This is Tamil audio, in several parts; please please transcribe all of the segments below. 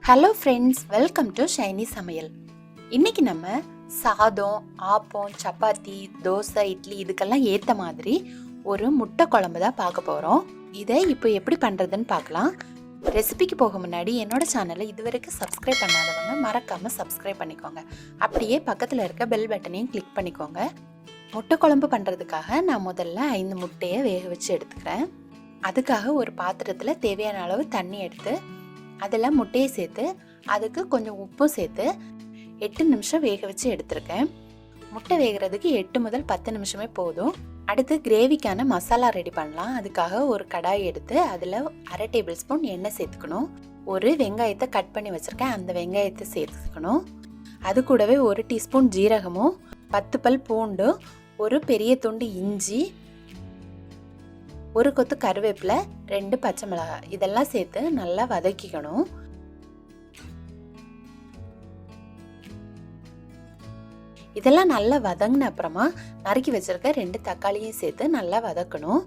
Hello friends, welcome to Shiny சமையல். இன்னைக்கு நம்ம சாதம், ஆப்பம், சப்பாத்தி, தோசை, இட்லி இதுக்கெல்லாம் ஏற்ற மாதிரி ஒரு முட்டை குழம்பு தான் பார்க்க போகிறோம். இதை இப்போ எப்படி பண்ணுறதுன்னு பார்க்கலாம். ரெசிபிக்கு போக முன்னாடி என்னோட சேனலை இதுவரைக்கும் சப்ஸ்கிரைப் பண்ணாதவங்க மறக்காமல் சப்ஸ்கிரைப் பண்ணிக்கோங்க. அப்படியே பக்கத்தில் இருக்க பெல் பட்டனையும் கிளிக் பண்ணிக்கோங்க. முட்டை குழம்பு பண்ணுறதுக்காக நான் முதல்ல 5 முட்டையை வேக வச்சு எடுத்துக்கிறேன். அதுக்காக ஒரு பாத்திரத்தில் தேவையான அளவு தண்ணி எடுத்து அதில் முட்டையை சேர்த்து அதுக்கு கொஞ்சம் உப்பும் சேர்த்து 8 நிமிஷம் வேக வச்சு எடுத்திருக்கேன். முட்டை வேகிறதுக்கு 8 முதல் 10 நிமிஷமே போதும். அடுத்து கிரேவிக்கான மசாலா ரெடி பண்ணலாம். அதுக்காக ஒரு கடாய் எடுத்து அதில் 1/2 டேபிள் ஸ்பூன் எண்ணெய் சேர்த்துக்கணும். ஒரு வெங்காயத்தை கட் பண்ணி வச்சுருக்கேன், அந்த வெங்காயத்தை சேர்த்துக்கணும். அது கூடவே 1 டீஸ்பூன் ஜீரகமும் 10 பல் பூண்டு, ஒரு பெரிய துண்டு இஞ்சி, ஒரு கொத்து கருவேப்பிலை, 2 பச்சை மிளகாய் இதெல்லாம் சேர்த்து நல்லா வதக்கிக்கணும். இதெல்லாம் நல்லா வதங்கின அப்புறமா நறுக்கி வச்சிருக்க 2 தக்காளியும் சேர்த்து நல்லா வதக்கணும்.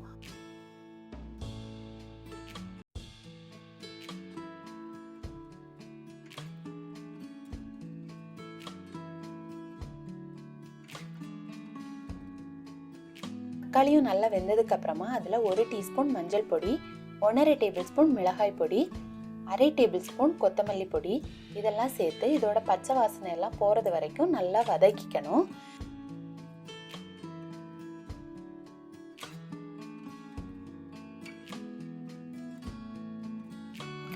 தக்காளியும் நல்லா வெந்ததுக்கு அப்புறமா அதில் 1 டீஸ்பூன் மஞ்சள் பொடி, 1/2 டேபிள் ஸ்பூன் மிளகாய் பொடி, 1/2 டேபிள் ஸ்பூன் கொத்தமல்லி பொடி இதெல்லாம் சேர்த்து இதோட பச்சை வாசனை எல்லாம் போகிறது வரைக்கும் நல்லா வதக்கிக்கணும்.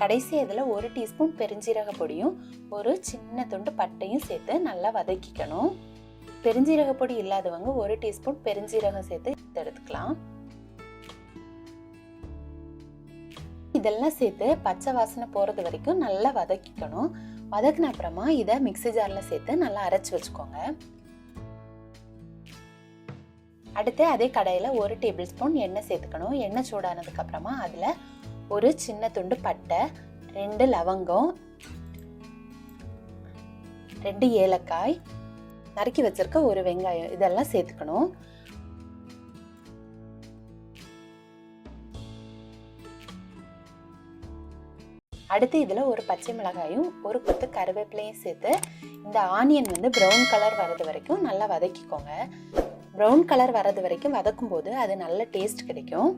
கடைசி இதில் 1 டீஸ்பூன் பெருஞ்சீரக பொடியும் ஒரு சின்ன துண்டு பட்டையும் சேர்த்து நல்லா வதக்கிக்கணும். பெருஞ்சீரக பொடி இல்லாதவங்க 1 டீஸ்பூன் பெருஞ்சீரகம் சேர்த்து எடுத்துக்கலாம். இதெல்லாம் சேர்த்து பச்சை வாசனை போறது வரைக்கும் நல்லா வதக்கிக்கணும். வதக்கின அப்புறமா இதை மிக்ஸி ஜார்ல சேர்த்து நல்லா அரைச்சு வச்சுக்கோங்க. அடுத்து அதே கடாயில 1 டேபிள் ஸ்பூன் எண்ணெய் சேர்த்துக்கணும். எண்ணெய் சூடானதுக்கு அப்புறமா அதுல ஒரு சின்ன துண்டு பட்டை, 2 லவங்கம், 2 ஏலக்காய், நறுக்கி வச்சிருக்க ஒரு வெங்காயம் இதெல்லாம் சேர்த்துக்கணும். அடுத்து இதுல ஒரு பச்சை மிளகாயும் ஒரு கொத்து கருவேப்பிலையும் சேர்த்து இந்த ஆனியன் ப்ரௌன் கலர் வர்றது வரைக்கும் நல்லா வதக்கிக்கோங்க. ப்ரௌன் கலர் வர்றது வரைக்கும் வதக்கும் போது அது நல்ல டேஸ்ட் கிடைக்கும்.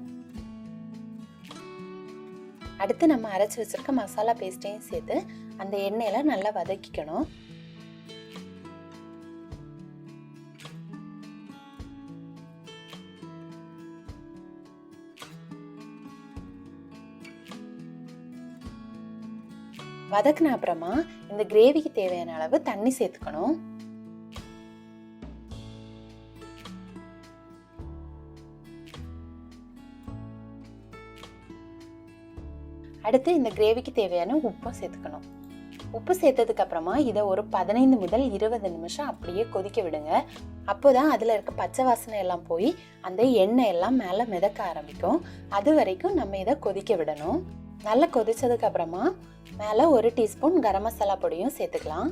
அடுத்து நம்ம அரைச்சு வச்சிருக்க மசாலா பேஸ்டையும் சேர்த்து அந்த எண்ணெயில நல்லா வதக்கிக்கணும். வதக்கின அப்புறமா இந்த கிரேவிக்கு தேவையான அளவு தண்ணி சேர்த்துக்கணும். அடுத்து இந்த கிரேவிக்கு தேவையான உப்பும் சேர்த்துக்கணும். உப்பு சேர்த்ததுக்கு அப்புறமா இதை ஒரு 15 முதல் 20 நிமிஷம் அப்படியே கொதிக்க விடுங்க. அப்போதான் அதுல இருக்க பச்சை வாசனை எல்லாம் போய் அந்த எண்ணெய் எல்லாம் மேல மிதக்க ஆரம்பிக்கும். அது வரைக்கும் நம்ம இதை கொதிக்க விடணும். நல்லா கொதிச்சதுக்கு அப்புறமா மேல 1 டீஸ்பூன் கரம் மசாலா பொடியும் சேர்த்துக்கலாம்.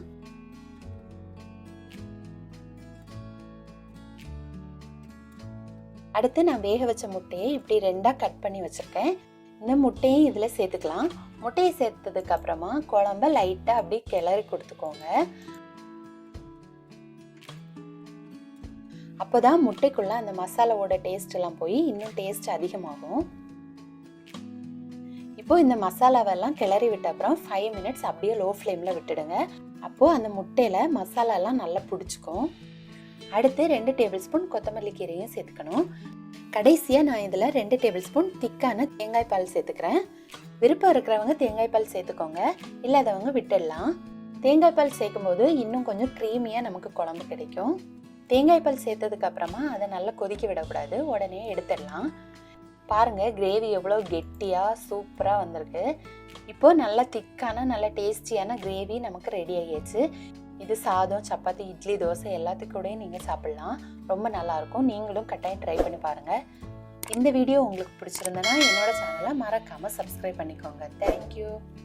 அடுத்து நான் வேக வச்ச முட்டையை இப்படி 2ஆ கட் பண்ணி வச்சிருக்கேன். இந்த முட்டையும் இதுல சேர்த்துக்கலாம். முட்டையை சேர்த்ததுக்கு அப்புறமா குழம்ப லைட்டா அப்படியே கிளறி கொடுத்துக்கோங்க. அப்போதான் முட்டைக்குள்ள அந்த மசாலாவோட டேஸ்ட் எல்லாம் போய் இன்னும் டேஸ்ட் அதிகமாகும். இப்போ இந்த மசாலாவெல்லாம் கிளறி விட்ட அப்புறம் 5 மினிட்ஸ் அப்படியே லோ ஃப்ளேமில் விட்டுடுங்க. அப்போது அந்த முட்டையில் மசாலாலாம் நல்லா பிடிச்சிக்கும். அடுத்து 2 டேபிள் ஸ்பூன் கொத்தமல்லி கீரையும் சேர்த்துக்கணும். கடைசியாக நான் இதில் 2 டேபிள் ஸ்பூன் திக்கான தேங்காய் பால் சேர்த்துக்கிறேன். விருப்பம் இருக்கிறவங்க தேங்காய் பால் சேர்த்துக்கோங்க, இல்லாதவங்க விட்டுடலாம். தேங்காய் பால் சேர்க்கும் போது இன்னும் கொஞ்சம் க்ரீமியாக நமக்கு குழம்பு கிடைக்கும். தேங்காய் பால் சேர்த்ததுக்கு அப்புறமா அதை நல்லா கொதிக்க விடக்கூடாது, உடனே எடுத்துடலாம். பாருங்க கிரேவி எவ்வளோ கெட்டியாக சூப்பராக வந்திருக்கு. இப்போ நல்லா திக்கான நல்ல டேஸ்டியான கிரேவி நமக்கு ரெடி ஆகிடுச்சு. இது சாதம், சப்பாத்தி, இட்லி, தோசை எல்லாத்துக்கூடயும் நீங்கள் சாப்பிட்லாம். ரொம்ப நல்லாயிருக்கும். நீங்களும் கட்டாயம் ட்ரை பண்ணி பாருங்கள். இந்த வீடியோ உங்களுக்கு பிடிச்சிருந்தனா என்னோட சேனலை மறக்காமல் சப்ஸ்கிரைப் பண்ணிக்கோங்க. தேங்க்யூ.